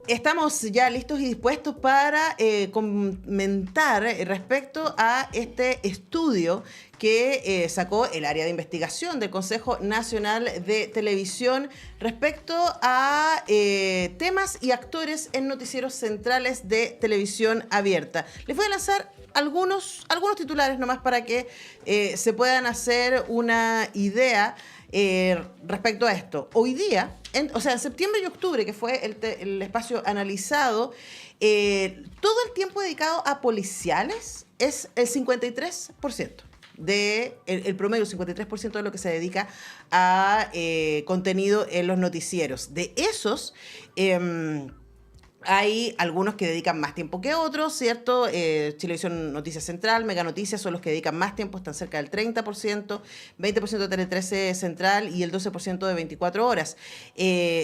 Estamos ya listos y dispuestos para comentar respecto a este estudio que sacó el área de investigación del Consejo Nacional de Televisión respecto a temas y actores en noticieros centrales de televisión abierta. Les voy a lanzar algunos titulares nomás para que se puedan hacer una idea respecto a esto. Hoy día, o sea, en septiembre y octubre, que fue el espacio analizado, todo el tiempo dedicado a policiales es el 53%. El promedio, 53% de lo que se dedica a contenido en los noticieros. De esos, hay algunos que dedican más tiempo que otros, ¿cierto? Chilevisión Noticias Central, Mega Noticias son los que dedican más tiempo, están cerca del 30%, 20% de Tele 13 Central y el 12% de 24 horas.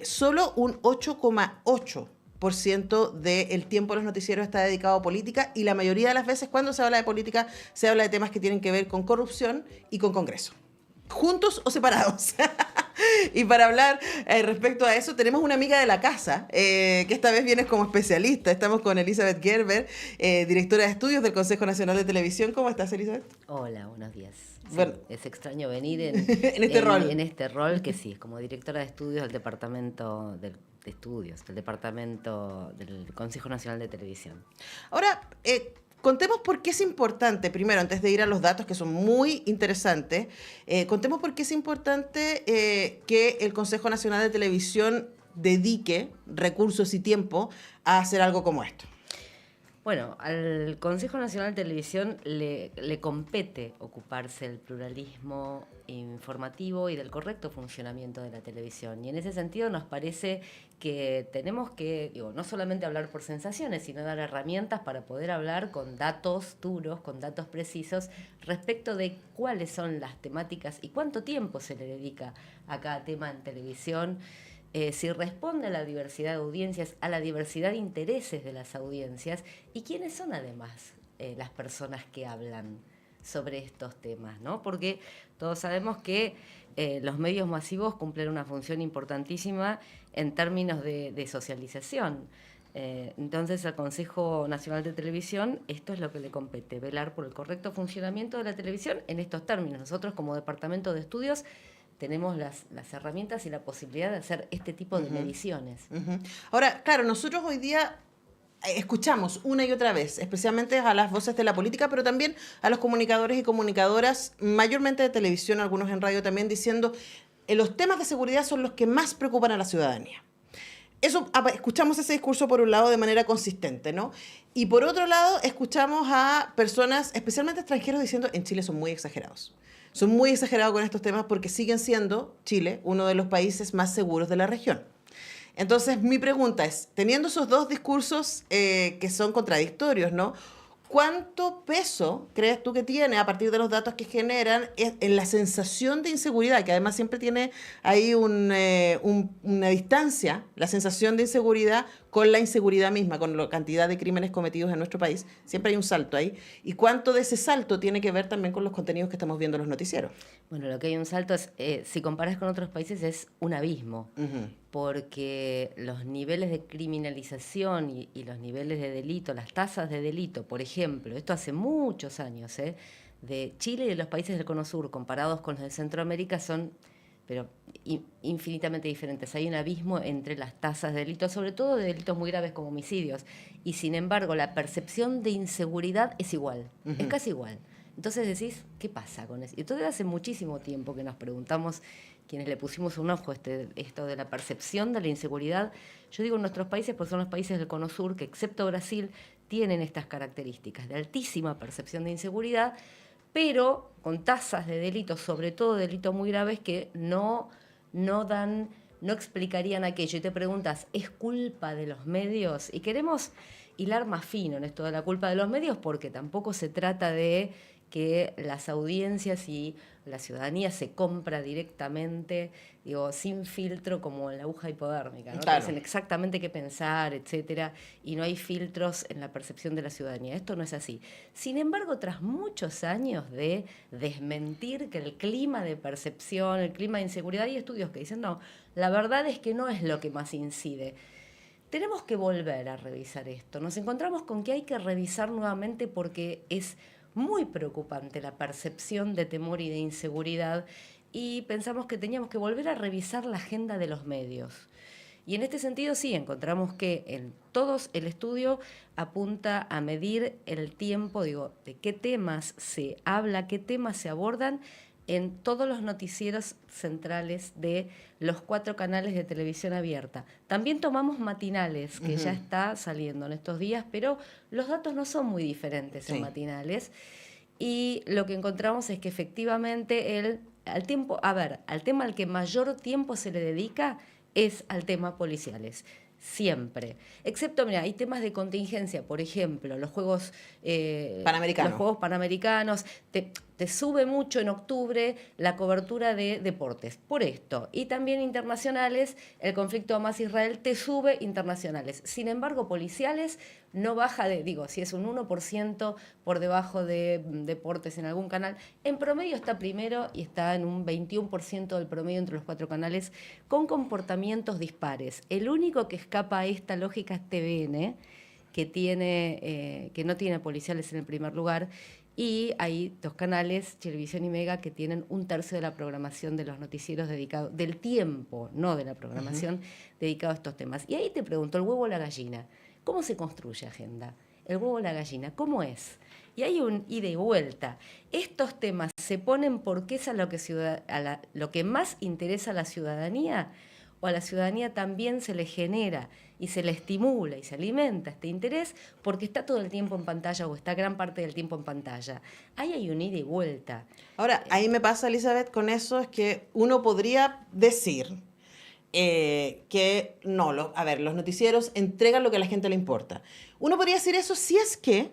Solo un 8,8% del tiempo de los noticieros está dedicado a política y la mayoría de las veces cuando se habla de política se habla de temas que tienen que ver con corrupción y con Congreso. Juntos o separados. Y para hablar respecto a eso, tenemos una amiga de la casa, que esta vez viene como especialista. Estamos con Elizabeth Gerber, directora de estudios del Consejo Nacional de Televisión. ¿Cómo estás, Elizabeth? Hola, buenos días. Sí, Bueno, es extraño venir en, en este rol. en este rol que sí, como directora de estudios del Departamento de Estudios, del Departamento del Consejo Nacional de Televisión. Ahora, contemos por qué es importante, primero, antes de ir a los datos que son muy interesantes, contemos por qué es importante que el Consejo Nacional de Televisión dedique recursos y tiempo a hacer algo como esto. Bueno, al Consejo Nacional de Televisión le compete ocuparse del pluralismo informativo y del correcto funcionamiento de la televisión. Y en ese sentido nos parece que tenemos que, no solamente hablar por sensaciones, sino dar herramientas para poder hablar con datos duros, con datos precisos, respecto de cuáles son las temáticas y cuánto tiempo se le dedica a cada tema en televisión. Si responde a la diversidad de audiencias, a la diversidad de intereses de las audiencias y quiénes son además las personas que hablan sobre estos temas, ¿no? Porque todos sabemos que los medios masivos cumplen una función importantísima en términos de socialización. Entonces al Consejo Nacional de Televisión esto es lo que le compete, velar por el correcto funcionamiento de la televisión en estos términos. Nosotros como Departamento de Estudios tenemos las herramientas y la posibilidad de hacer este tipo de mediciones. Ahora, claro, nosotros hoy día escuchamos una y otra vez, especialmente a las voces de la política, pero también a los comunicadores y comunicadoras, mayormente de televisión, algunos en radio también, diciendo los temas de seguridad son los que más preocupan a la ciudadanía. Eso, escuchamos ese discurso por un lado de manera consistente, ¿no? Y por otro lado, escuchamos a personas, especialmente extranjeros, diciendo en Chile son muy exagerados. Son muy exagerados con estos temas porque siguen siendo Chile uno de los países más seguros de la región. Entonces, mi pregunta es, teniendo esos dos discursos que son contradictorios, ¿no? ¿Cuánto peso crees tú que tiene, a partir de los datos que generan, en la sensación de inseguridad, que además siempre tiene ahí una distancia, la sensación de inseguridad con la inseguridad misma, con la cantidad de crímenes cometidos en nuestro país? Siempre hay un salto ahí. ¿Y cuánto de ese salto tiene que ver también con los contenidos que estamos viendo en los noticieros? Bueno, lo que hay un salto es, si comparas con otros países, es un abismo, Ujú. porque los niveles de criminalización y los niveles de delito, las tasas de delito, por ejemplo, esto hace muchos años, de Chile y de los países del Cono Sur, comparados con los de Centroamérica, son pero infinitamente diferentes. Hay un abismo entre las tasas de delitos, sobre todo de delitos muy graves como homicidios, y sin embargo la percepción de inseguridad es igual, es casi igual. Entonces decís, ¿qué pasa con eso? Y entonces hace muchísimo tiempo que nos preguntamos, quienes le pusimos un ojo esto de la percepción de la inseguridad. Yo digo en nuestros países porque son los países del Cono Sur que, excepto Brasil, tienen estas características de altísima percepción de inseguridad, pero con tasas de delitos, sobre todo delitos muy graves, que no explicarían aquello. Y te preguntas, ¿es culpa de los medios? Y queremos hilar más fino en esto de la culpa de los medios, porque tampoco se trata de que las audiencias y la ciudadanía se compra directamente, sin filtro, como en la aguja hipodérmica, ¿no? Claro. Te dicen exactamente qué pensar, etcétera, y no hay filtros en la percepción de la ciudadanía. Esto no es así. Sin embargo, tras muchos años de desmentir que el clima de percepción, el clima de inseguridad, hay estudios que dicen, no, la verdad es que no es lo que más incide. tenemos que volver a revisar esto. Nos encontramos con que hay que revisar nuevamente porque es muy preocupante la percepción de temor y de inseguridad y pensamos que teníamos que volver a revisar la agenda de los medios. Y en este sentido sí, encontramos que en todos el estudio apunta a medir el tiempo, de qué temas se habla, qué temas se abordan en todos los noticieros centrales de los 4 canales de televisión abierta. También tomamos matinales, que ya está saliendo en estos días, pero los datos no son muy diferentes en matinales. Y lo que encontramos es que efectivamente al tema al que mayor tiempo se le dedica es al tema policiales. Siempre. Excepto, mira, hay temas de contingencia, por ejemplo, los Juegos Panamericanos. Te sube mucho en octubre la cobertura de deportes, por esto. Y también internacionales, el conflicto Hamas-Israel te sube internacionales. Sin embargo, policiales no baja si es un 1% por debajo de deportes en algún canal, en promedio está primero y está en un 21% del promedio entre los 4 canales, con comportamientos dispares. El único que escapa a esta lógica es TVN, que no tiene policiales en el primer lugar, y hay 2 canales, Chilevisión y Mega, que tienen 1/3 de la programación de los noticieros dedicados, del tiempo, no de la programación, dedicado a estos temas. Y ahí te pregunto, el huevo o la gallina, ¿cómo se construye agenda? El huevo o la gallina, ¿cómo es? Y hay un ida y vuelta. Estos temas se ponen porque es a lo que más interesa a la ciudadanía, o a la ciudadanía también se le genera y se le estimula y se alimenta este interés porque está todo el tiempo en pantalla o está gran parte del tiempo en pantalla. Ahí hay un ida y vuelta. Ahora, ahí me pasa, Elizabeth, con eso, es que uno podría decir que no, los noticieros entregan lo que a la gente le importa. Uno podría decir eso si es que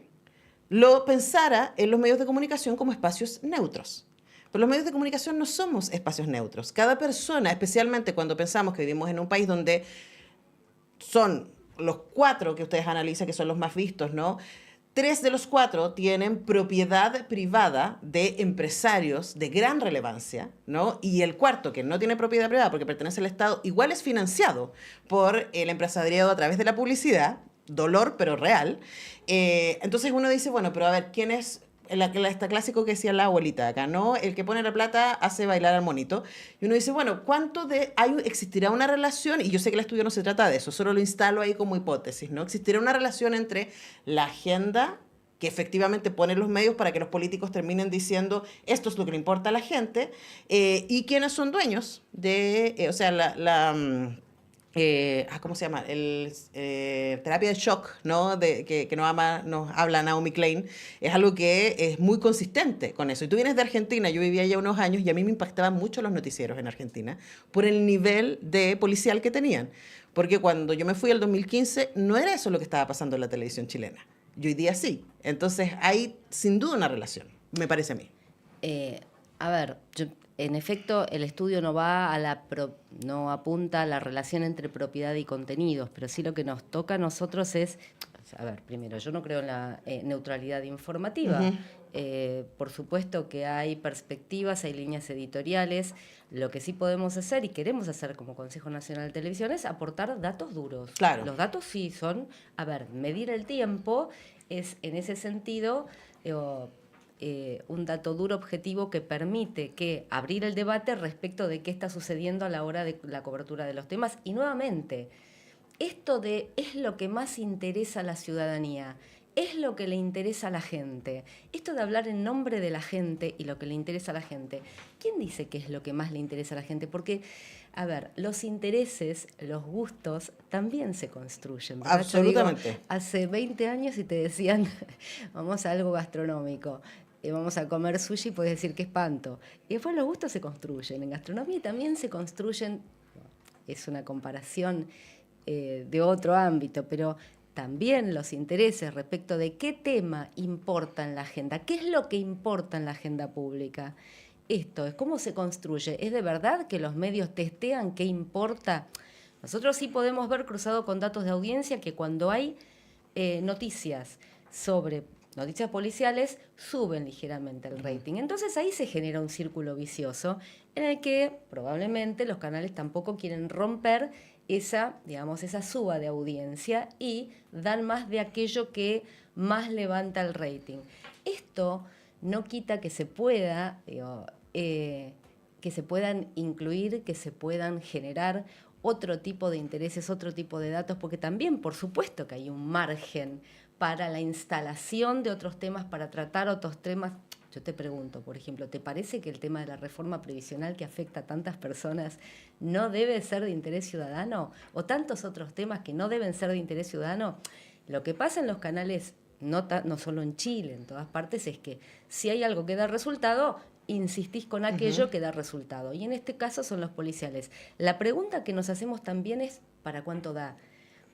lo pensara en los medios de comunicación como espacios neutros. Pero los medios de comunicación no somos espacios neutros. Cada persona, especialmente cuando pensamos que vivimos en un país donde son los 4 que ustedes analizan, que son los más vistos, ¿no? 3 de los 4 tienen propiedad privada de empresarios de gran relevancia, ¿no? Y el 4, que no tiene propiedad privada porque pertenece al Estado, igual es financiado por el empresariado a través de la publicidad, dolor pero real. Entonces uno dice, bueno, pero a ver, ¿quién es? Está clásico que decía la abuelita acá, ¿no? El que pone la plata hace bailar al monito. Y uno dice, bueno, existirá una relación? Y yo sé que el estudio no se trata de eso, solo lo instalo ahí como hipótesis, ¿no? ¿Existirá una relación entre la agenda que efectivamente ponen los medios para que los políticos terminen diciendo esto es lo que le importa a la gente y quiénes son dueños de, ¿cómo se llama? Terapia de shock, ¿no? Que nos habla Naomi Klein, es algo que es muy consistente con eso. Y tú vienes de Argentina, yo vivía allá unos años y a mí me impactaban mucho los noticieros en Argentina por el nivel de policial que tenían. Porque cuando yo me fui el 2015, no era eso lo que estaba pasando en la televisión chilena. Y hoy día sí. Entonces hay sin duda una relación, me parece a mí. En efecto, el estudio no apunta a la relación entre propiedad y contenidos, pero sí lo que nos toca a nosotros es, primero, yo no creo en la neutralidad informativa. Por supuesto que hay perspectivas, hay líneas editoriales. Lo que sí podemos hacer y queremos hacer como Consejo Nacional de Televisión es aportar datos duros. Claro. Los datos sí son, medir el tiempo es en ese sentido un dato duro objetivo que permite abrir el debate respecto de qué está sucediendo a la hora de la cobertura de los temas. Y nuevamente, esto es lo que más interesa a la ciudadanía, es lo que le interesa a la gente. Esto de hablar en nombre de la gente y lo que le interesa a la gente. ¿Quién dice que es lo que más le interesa a la gente? Porque, los intereses, los gustos también se construyen, ¿verdad? Absolutamente. Hace 20 años y te decían, vamos a algo gastronómico. Vamos a comer sushi, puedes decir qué espanto. Y después los gustos se construyen. En gastronomía también se construyen, es una comparación de otro ámbito, pero también los intereses respecto de qué tema importa en la agenda, qué es lo que importa en la agenda pública. Esto es cómo se construye. ¿Es de verdad que los medios testean qué importa? Nosotros sí podemos ver, cruzado con datos de audiencia, que cuando hay noticias policiales, suben ligeramente el rating. Entonces ahí se genera un círculo vicioso en el que probablemente los canales tampoco quieren romper esa suba de audiencia y dan más de aquello que más levanta el rating. Esto no quita que se pueda, que se puedan incluir, que se puedan generar otro tipo de intereses, otro tipo de datos, porque también, por supuesto, que hay un margen para la instalación de otros temas, para tratar otros temas. Yo te pregunto, por ejemplo, ¿te parece que el tema de la reforma previsional que afecta a tantas personas no debe ser de interés ciudadano? ¿O tantos otros temas que no deben ser de interés ciudadano? Lo que pasa en los canales, no solo en Chile, en todas partes, es que si hay algo que da resultado, insistís con aquello que da resultado. Y en este caso son los policiales. La pregunta que nos hacemos también es, ¿para cuánto da?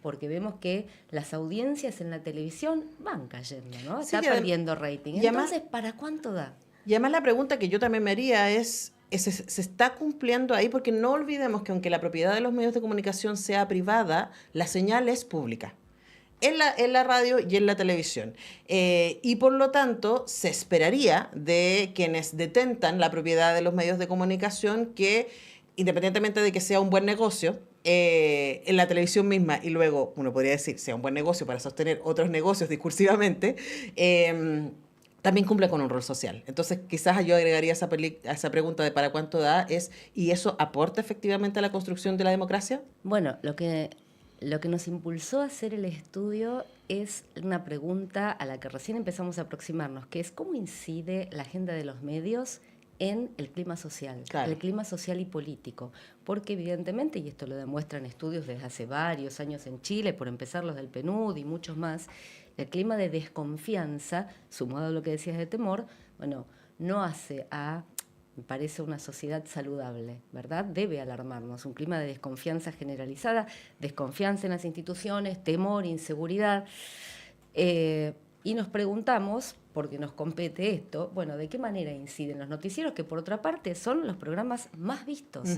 Porque vemos que las audiencias en la televisión van cayendo, ¿no? Sí, Está perdiendo rating. y además, Entonces, ¿para cuánto da? y además la pregunta que yo también me haría es, ¿se está cumpliendo ahí? Porque no olvidemos que aunque la propiedad de los medios de comunicación sea privada, la señal es pública. En la radio y en la televisión. Y por lo tanto, se esperaría de quienes detentan la propiedad de los medios de comunicación que, independientemente de que sea un buen negocio, en la televisión misma, y luego uno podría decir, sea un buen negocio para sostener otros negocios discursivamente, también cumple con un rol social. Entonces, quizás yo agregaría a esa pregunta de para cuánto da, ¿y eso aporta efectivamente a la construcción de la democracia? Bueno, lo que nos impulsó a hacer el estudio es una pregunta a la que recién empezamos a aproximarnos, que es cómo incide la agenda de los medios en el clima social, Claro. el clima social y político. Porque evidentemente, y esto lo demuestran estudios desde hace varios años en Chile, por empezar los del PNUD y muchos más, el clima de desconfianza, sumado a lo que decías de temor, bueno, no hace me parece una sociedad saludable, ¿verdad? Debe alarmarnos. Un clima de desconfianza generalizada, desconfianza en las instituciones, temor, inseguridad. Y nos preguntamos, porque nos compete esto, bueno, ¿de qué manera inciden los noticieros? Que por otra parte son los programas más vistos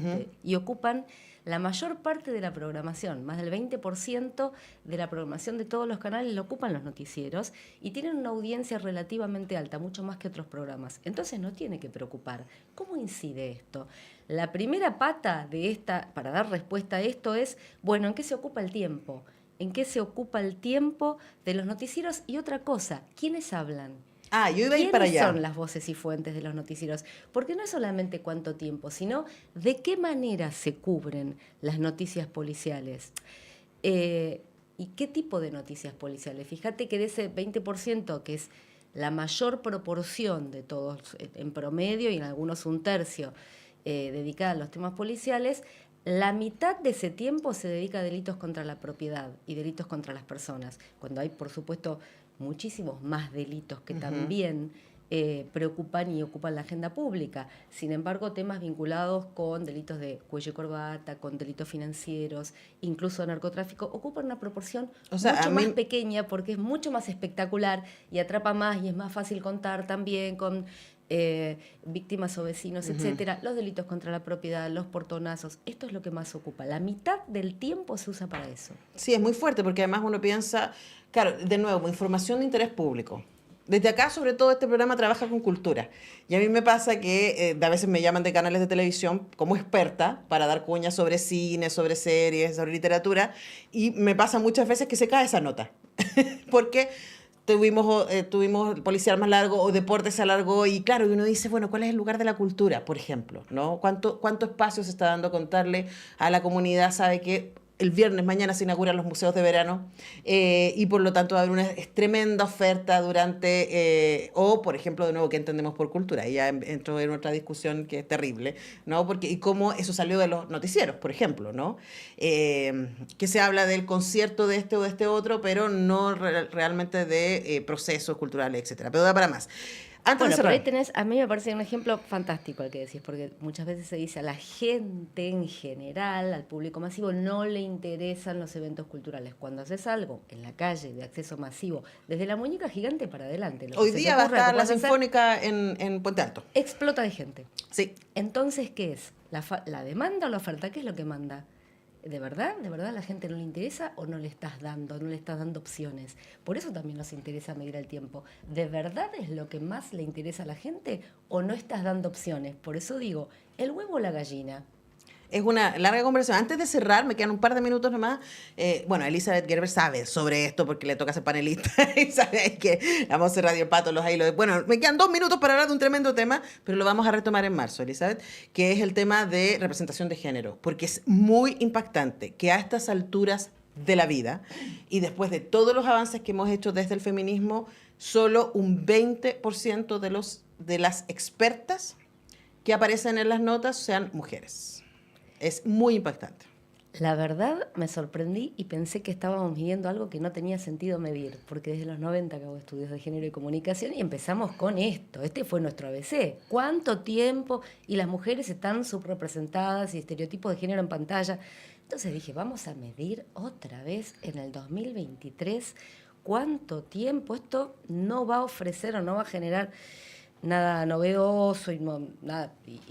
y ocupan la mayor parte de la programación, más del 20% de la programación de todos los canales lo ocupan los noticieros y tienen una audiencia relativamente alta, mucho más que otros programas. Entonces no tiene que preocupar. ¿Cómo incide esto? La primera pata de esta, para dar respuesta a esto es, bueno, ¿en qué se ocupa el tiempo? ¿En qué se ocupa el tiempo de los noticieros? Y otra cosa, ¿quiénes hablan? Yo iba a ir para allá. ¿Quiénes son las voces y fuentes de los noticieros? Porque no es solamente cuánto tiempo, sino de qué manera se cubren las noticias policiales. ¿Y qué tipo de noticias policiales? Fíjate que de ese 20%, que es la mayor proporción de todos en promedio y en algunos un tercio dedicada a los temas policiales, la mitad de ese tiempo se dedica a delitos contra la propiedad y delitos contra las personas, cuando hay, por supuesto, muchísimos más delitos que también preocupan y ocupan la agenda pública. Sin embargo, temas vinculados con delitos de cuello y corbata, con delitos financieros, incluso narcotráfico, ocupan una proporción mucho más pequeña porque es mucho más espectacular y atrapa más y es más fácil contar también con víctimas o vecinos, etcétera, los delitos contra la propiedad, los portonazos, esto es lo que más ocupa. La mitad del tiempo se usa para eso. Sí, es muy fuerte porque además uno piensa, claro, de nuevo, información de interés público. Desde acá, sobre todo, este programa trabaja con cultura. Y a mí me pasa que a veces me llaman de canales de televisión como experta para dar cuñas sobre cine, sobre series, sobre literatura. Y me pasa muchas veces que se cae esa nota. Porque tuvimos policial más largo o deporte se alargó y claro, y uno dice, bueno, ¿cuál es el lugar de la cultura, por ejemplo? ¿No? ¿Cuánto espacio se está dando a contarle a la comunidad? Sabe que el viernes mañana se inauguran los museos de verano y por lo tanto va a haber una tremenda oferta durante, o por ejemplo, de nuevo, ¿qué entendemos por cultura? Y ya entro en otra discusión que es terrible, ¿no? Y cómo eso salió de los noticieros, por ejemplo, ¿no? Que se habla del concierto de este o de este otro, pero no realmente de procesos culturales, etcétera. Pero da para más. Bueno, pero ahí tenés, a mí me parece un ejemplo fantástico el que decís, porque muchas veces se dice a la gente en general, al público masivo, no le interesan los eventos culturales. Cuando haces algo en la calle de acceso masivo, desde la muñeca gigante para adelante. Hoy día va a estar la Sinfónica en Puente Alto. Explota de gente. Sí. Entonces, ¿qué es? ¿La demanda o la oferta? ¿Qué es lo que manda? ¿De verdad a la gente no le interesa o no le estás dando opciones? Por eso también nos interesa medir el tiempo. ¿De verdad es lo que más le interesa a la gente o no estás dando opciones? Por eso digo, ¿el huevo o la gallina? Es una larga conversación. Antes de cerrar, me quedan un par de minutos nomás. Bueno, Elizabeth Gerber sabe sobre esto porque le toca ser panelista y sabe que vamos a hacer Radio Pato, los hilos. Bueno, me quedan 2 minutos para hablar de un tremendo tema, pero lo vamos a retomar en marzo, Elizabeth, que es el tema de representación de género, porque es muy impactante que a estas alturas de la vida y después de todos los avances que hemos hecho desde el feminismo, solo un 20% de las expertas que aparecen en las notas sean mujeres. Es muy impactante. La verdad, me sorprendí y pensé que estábamos midiendo algo que no tenía sentido medir, porque desde los 90 que hago estudios de género y comunicación y empezamos con esto. Este fue nuestro ABC. ¿Cuánto tiempo? Y las mujeres están subrepresentadas y estereotipos de género en pantalla. Entonces dije, vamos a medir otra vez en el 2023 cuánto tiempo. Esto no va a ofrecer o no va a generar nada novedoso y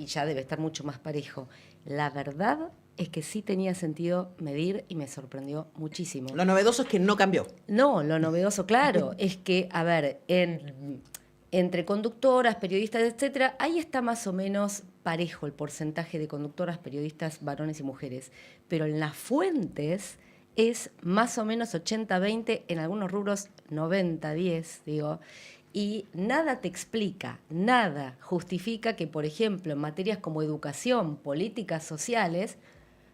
ya debe estar mucho más parejo. La verdad es que sí tenía sentido medir y me sorprendió muchísimo. Lo novedoso es que no cambió. No, lo novedoso, claro, es que, a ver, entre conductoras, periodistas, etcétera, ahí está más o menos parejo el porcentaje de conductoras, periodistas, varones y mujeres. Pero en las fuentes es más o menos 80-20, en algunos rubros 90-10, digo. Y nada te explica, nada justifica que, por ejemplo, en materias como educación, políticas sociales,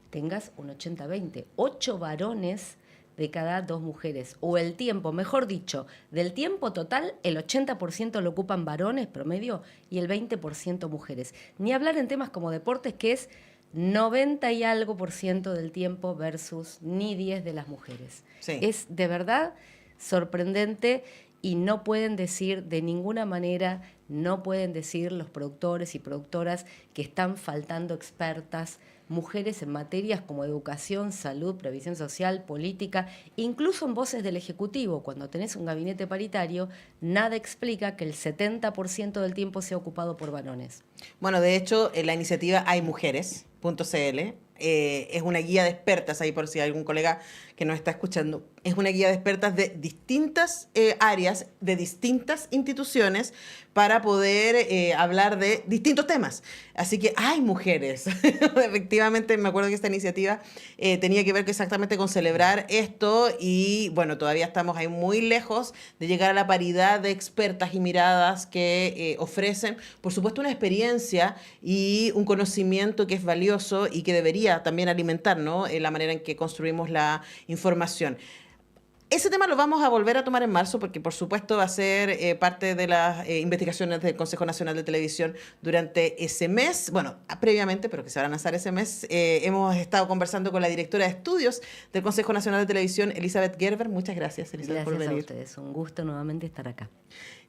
tengas un 80-20, 8 varones de cada 2 mujeres. O el tiempo, mejor dicho, del tiempo total, el 80% lo ocupan varones promedio y el 20% mujeres. Ni hablar en temas como deportes, que es 90 y algo % del tiempo versus ni 10 de las mujeres. Sí. Es de verdad sorprendente. Y no pueden decir, de ninguna manera, no pueden decir los productores y productoras que están faltando expertas, mujeres en materias como educación, salud, previsión social, política, incluso en voces del Ejecutivo. Cuando tenés un gabinete paritario, nada explica que el 70% del tiempo sea ocupado por varones. Bueno, de hecho, en la iniciativa haymujeres.cl es una guía de expertas, ahí por si hay algún colega que nos está escuchando, es una guía de expertas de distintas áreas, de distintas instituciones, para poder hablar de distintos temas. Así que hay mujeres. Efectivamente, me acuerdo que esta iniciativa tenía que ver exactamente con celebrar esto y, bueno, todavía estamos ahí muy lejos de llegar a la paridad de expertas y miradas que ofrecen, por supuesto, una experiencia y un conocimiento que es valioso y que debería también alimentar, ¿no?, la manera en que construimos la información. Ese tema lo vamos a volver a tomar en marzo porque, por supuesto, va a ser parte de las investigaciones del Consejo Nacional de Televisión durante ese mes. Bueno, previamente, pero que se van a lanzar ese mes, hemos estado conversando con la directora de estudios del Consejo Nacional de Televisión, Elizabeth Gerber. Muchas gracias, Elizabeth, por venir. Gracias a ustedes. Un gusto nuevamente estar acá.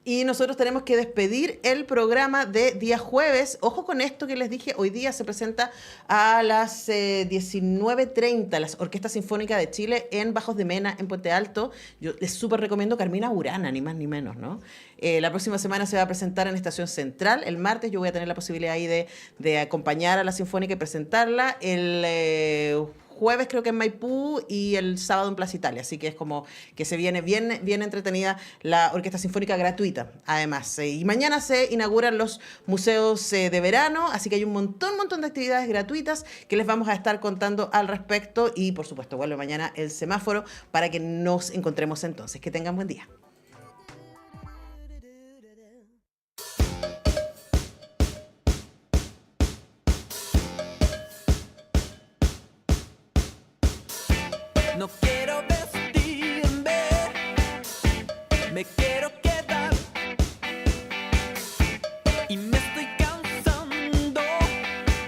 Y nosotros tenemos que despedir el programa de día jueves. Ojo con esto que les dije, hoy día se presenta a las 19:30 las Orquesta Sinfónica de Chile en Bajos de Mena, en Puente Alto. Yo les súper recomiendo Carmina Burana, ni más ni menos, ¿no? La próxima semana se va a presentar en Estación Central. El martes yo voy a tener la posibilidad ahí de acompañar a la Sinfónica y presentarla. El jueves creo que en Maipú y el sábado en Plaza Italia, así que es como que se viene bien entretenida la Orquesta Sinfónica gratuita, además. Y mañana se inauguran los museos de verano, así que hay un montón de actividades gratuitas que les vamos a estar contando al respecto y, por supuesto, vuelve mañana el semáforo para que nos encontremos entonces. Que tengan buen día. No quiero vestirme, me quiero